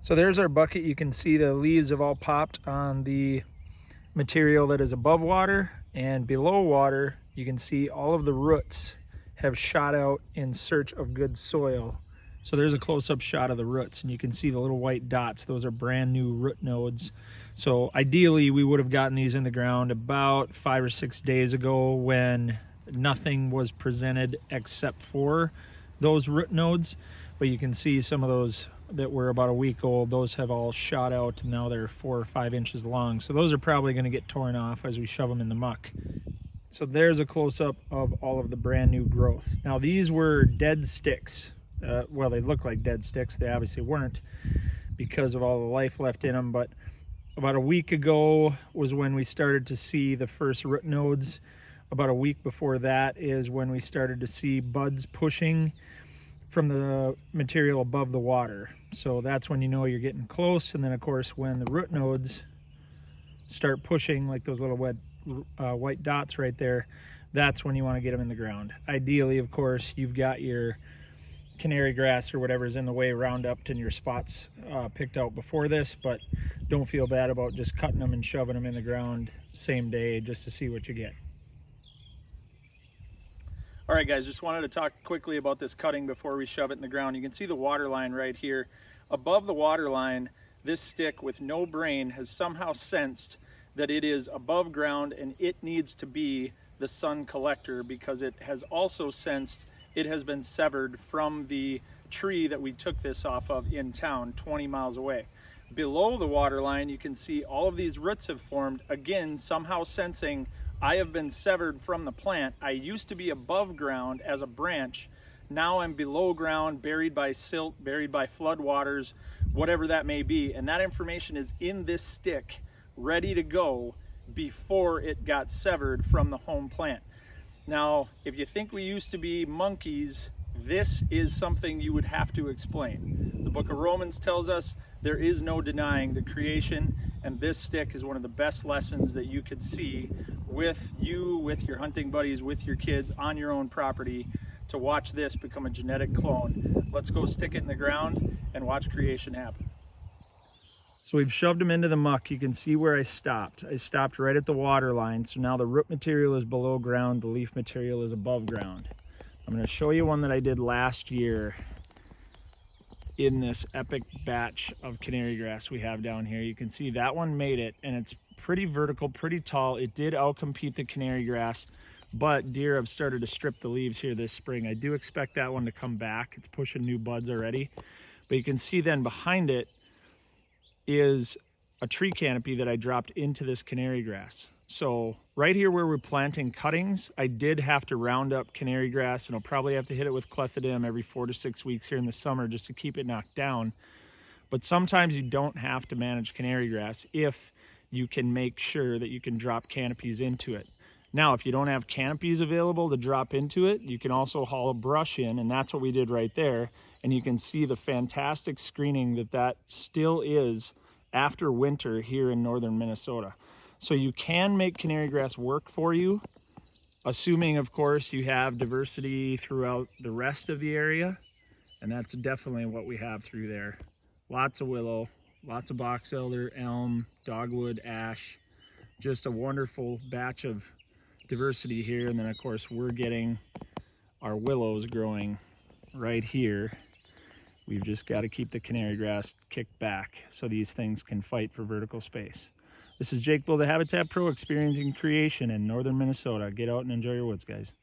So there's our bucket. You can see the leaves have all popped on the material that is above water, and below water you can see all of the roots have shot out in search of good soil. So there's a close-up shot of the roots, and you can see the little white dots. Those are brand new root nodes. So ideally we would have gotten these in the ground about 5 or 6 days ago when nothing was presented except for those root nodes. But you can see some of those that were about a week old, those have all shot out and now they're 4 or 5 inches long. So those are probably going to get torn off as we shove them in the muck. So there's a close-up of all of the brand new growth. Now these were dead sticks. Well, they look like dead sticks. They obviously weren't because of all the life left in them, but about a week ago was when we started to see the first root nodes. About a week before that is when we started to see buds pushing from the material above the water. So that's when you know you're getting close. And then of course when the root nodes start pushing, like those little white dots right there, that's when you want to get them in the ground. Ideally, of course, you've got your canary grass or whatever is in the way round up in your spots picked out before this, but don't feel bad about just cutting them and shoving them in the ground same day just to see what you get. All right guys, just wanted to talk quickly about this cutting before we shove it in the ground. You can see the water line right here. Above the water line, this stick with no brain has somehow sensed that it is above ground and it needs to be the sun collector, because it has also sensed it has been severed from the tree that we took this off of in town 20 miles away. Below the water line, you can see all of these roots have formed, again, somehow sensing I have been severed from the plant. I used to be above ground as a branch. Now I'm below ground, buried by silt, buried by flood waters, whatever that may be. And that information is in this stick, ready to go before it got severed from the home plant. Now, if you think we used to be monkeys, this is something you would have to explain. The book of Romans tells us there is no denying the creation, and this stick is one of the best lessons that you could see with you, with your hunting buddies, with your kids on your own property, to watch this become a genetic clone. Let's go stick it in the ground and watch creation happen. So we've shoved them into the muck. You can see where I stopped. I stopped right at the water line. So now the root material is below ground, the leaf material is above ground. I'm going to show you one that I did last year in this epic batch of canary grass we have down here. You can see that one made it, and it's pretty vertical, pretty tall. It did outcompete the canary grass, but deer have started to strip the leaves here this spring. I do expect that one to come back. It's pushing new buds already. But you can see then behind it is a tree canopy that I dropped into this canary grass. So right here where we're planting cuttings, I did have to round up canary grass, and I'll probably have to hit it with clethodim every 4 to 6 weeks here in the summer just to keep it knocked down. But sometimes you don't have to manage canary grass if you can make sure that you can drop canopies into it. Now, if you don't have canopies available to drop into it, you can also haul a brush in, and that's what we did right there. And you can see the fantastic screening that still is after winter here in northern Minnesota. So you can make canary grass work for you, assuming, of course, you have diversity throughout the rest of the area. And that's definitely what we have through there. Lots of willow, lots of box elder, elm, dogwood, ash. Just a wonderful batch of diversity here. And then, of course, we're getting our willows growing right here. We've just got to keep the canary grass kicked back so these things can fight for vertical space. This is Jake Bull, the Habitat Pro, experiencing creation in northern Minnesota. Get out and enjoy your woods, guys.